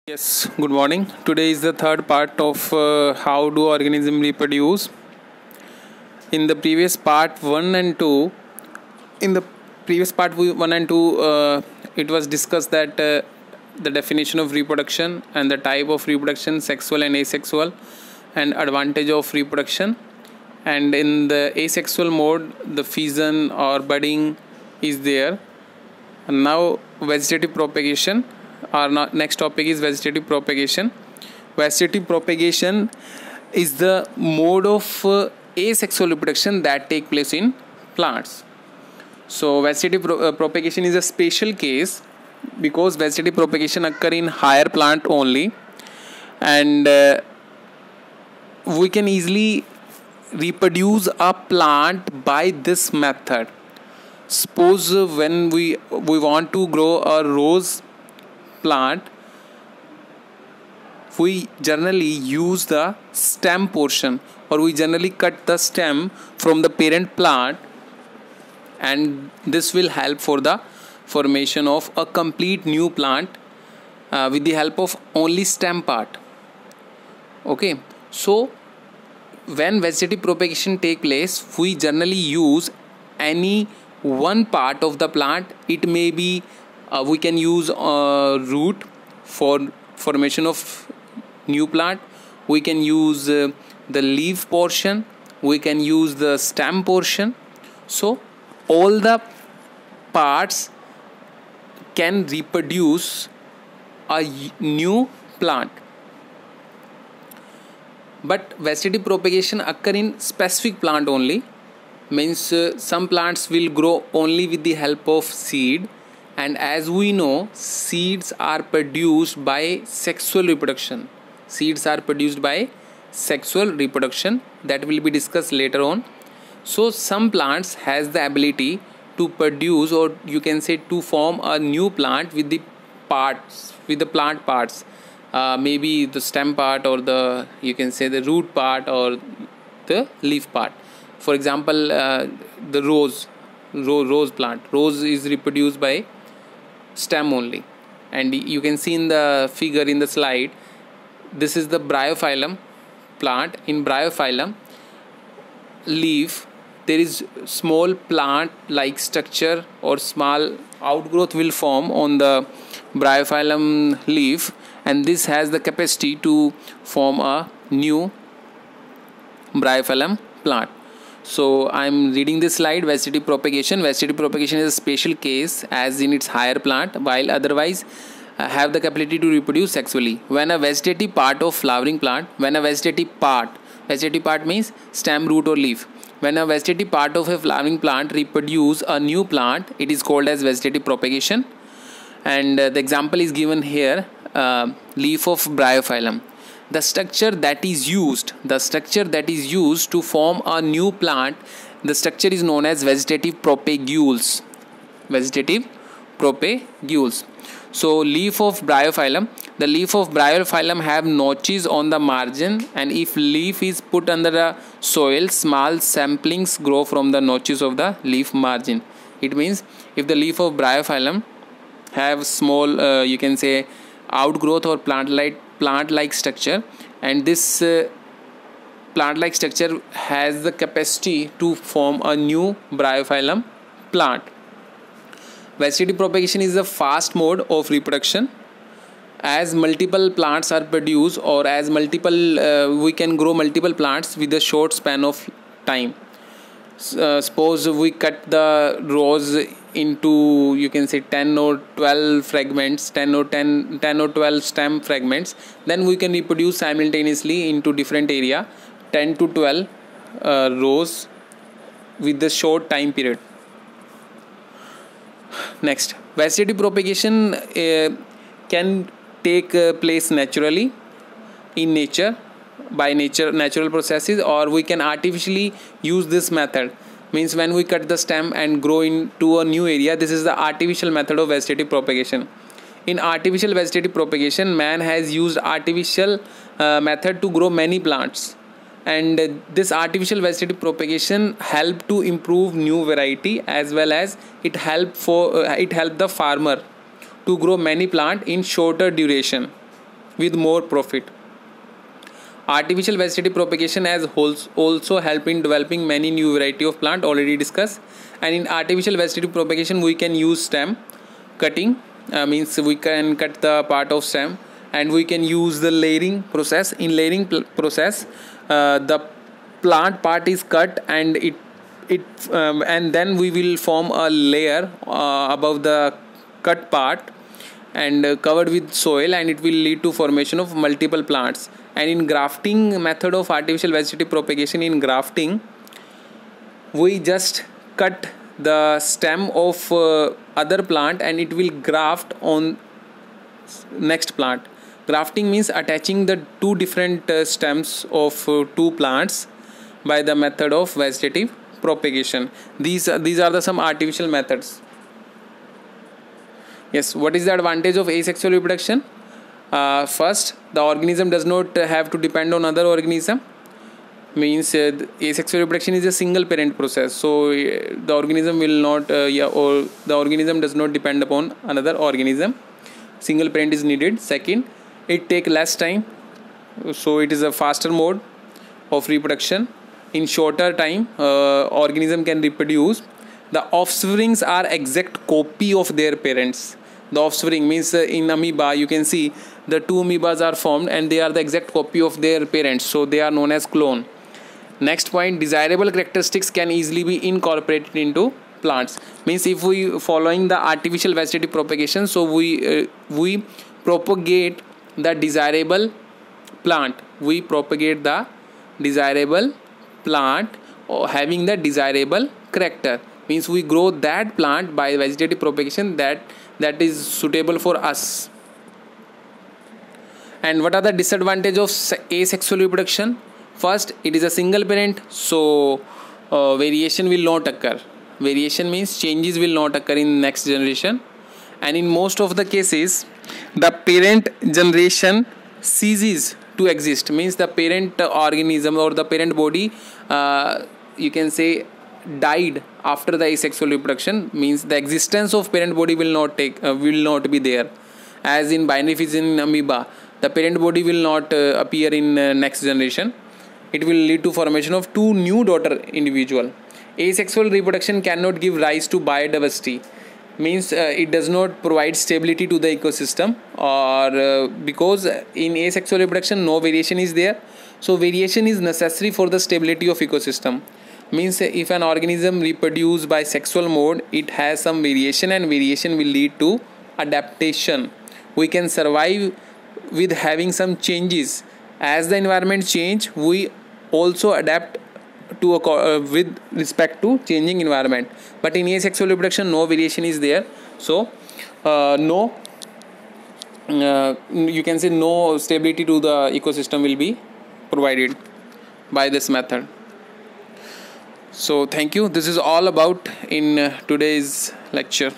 Yes, good morning. Today is the third part of how do organism reproduce. In the previous part 1 and 2, in the previous part 1 and 2, it was discussed that the definition of reproduction and the type of reproduction, sexual and asexual, and advantage of reproduction. And in the asexual mode, the fission or budding is there. And now vegetative propagation. Our next topic is vegetative propagation. Vegetative propagation is the mode of asexual reproduction that take place in plants. So vegetative propagation is a special case because vegetative propagation occur in higher plant only, and we can easily reproduce a plant by this method. Suppose when we want to grow a rose plant, we generally use the stem portion, or we generally cut the stem from the parent plant, and this will help for the formation of a complete new plant with the help of only stem part. Okay, so when vegetative propagation take place, we generally use any one part of the plant. It may be we can use root for formation of new plant. We can use the leaf portion. We can use the stem portion. So all the parts can reproduce a new plant. But vegetative propagation occur in specific plant only. Means some plants will grow only with the help of seed. And as we know, seeds are produced by sexual reproduction. Seeds are produced by sexual reproduction. That will be discussed later on. So some plants has the ability to produce, or you can say to form a new plant with the parts, with the plant parts. Maybe the stem part, or the you can say the root part, or the leaf part. For example, the rose plant. Rose is reproduced by stem only, and you can see in the figure in the slide, this is the bryophyllum plant. In bryophyllum leaf, there is small plant like structure or small outgrowth will form on the bryophyllum leaf, and this has the capacity to form a new bryophyllum plant. So I am reading this slide. Vegetative propagation. Vegetative propagation is a special case as in its higher plant, while otherwise have the capacity to reproduce sexually. When a vegetative part of flowering plant, vegetative part means stem, root or leaf. When a vegetative part of a flowering plant reproduce a new plant, it is called as vegetative propagation. And the example is given here, leaf of bryophyllum. The structure that is used to form a new plant, the structure is known as vegetative propagules. So leaf of bryophyllum, the leaf of bryophyllum have notches on the margin, and if leaf is put under the soil, small samplings grow from the notches of the leaf margin. It means if the leaf of bryophyllum have small you can say outgrowth or plant-like structure, and this plant-like structure has the capacity to form a new bryophyllum plant. Vegetative propagation is a fast mode of reproduction. As multiple plants are produced, or as we can grow multiple plants with a short span of time. Suppose we cut the rose into you can say 10 or 12 fragments, 10 or 12 stem fragments, then we can reproduce simultaneously into different area 10 to 12 rows with the short time period. Next, vegetative propagation can take place naturally in nature, by natural processes, or we can artificially use this method. Means when we cut the stem and grow into a new area, this is the artificial method of vegetative propagation. In artificial vegetative propagation, man has used artificial method to grow many plants, and this artificial vegetative propagation help to improve new variety, as well as it help the farmer to grow many plant in shorter duration. with more profit. Artificial vegetative propagation has also helped in developing many new variety of plant already discussed. And in artificial vegetative propagation we can use stem cutting, means we can cut the part of stem, and we can use the layering process. In layering process, the plant part is cut and and then we will form a layer above the cut part and covered with soil, and it will lead to formation of multiple plants. And in grafting method of artificial vegetative propagation, in grafting we just cut the stem of other plant and it will graft on next plant. Grafting means attaching the two different stems of two plants by the method of vegetative propagation. These are the some artificial methods. Yes, what is the advantage of asexual reproduction? First, the organism does not have to depend on other organism. Means asexual reproduction is a single parent process, so the organism will not or the organism does not depend upon another organism. Single parent is needed. Second, it take less time, so it is a faster mode of reproduction. In shorter time, organism can reproduce. The offsprings are exact copy of their parents. The offspring means in amoeba you can see the two amoebas are formed and they are the exact copy of their parents, so they are known as clone. Next point, desirable characteristics can easily be incorporated into plants. Means if we following the artificial vegetative propagation, so we propagate the desirable plant. We propagate the desirable plant or having the desirable character. Means we grow that plant by vegetative propagation that is suitable for us. And what are the disadvantages of asexual reproduction? First, it is a single parent, so variation will not occur. Variation means changes will not occur in next generation, and in most of the cases the parent generation ceases to exist. Means the parent organism or the parent body you can say died after the asexual reproduction. Means the existence of parent body will not be there. As in binary fission in amoeba, the parent body will not appear in next generation. It will lead to formation of two new daughter individual. Asexual reproduction cannot give rise to biodiversity. Means it does not provide stability to the ecosystem, or because in asexual reproduction no variation is there, so variation is necessary for the stability of ecosystem. Means if an organism reproduces by sexual mode, it has some variation, and variation will lead to adaptation. We can survive with having some changes. As the environment change, we also adapt to with respect to changing environment. But in asexual reproduction no variation is there, so you can say no stability to the ecosystem will be provided by this method. So thank you. This is all about in today's lecture.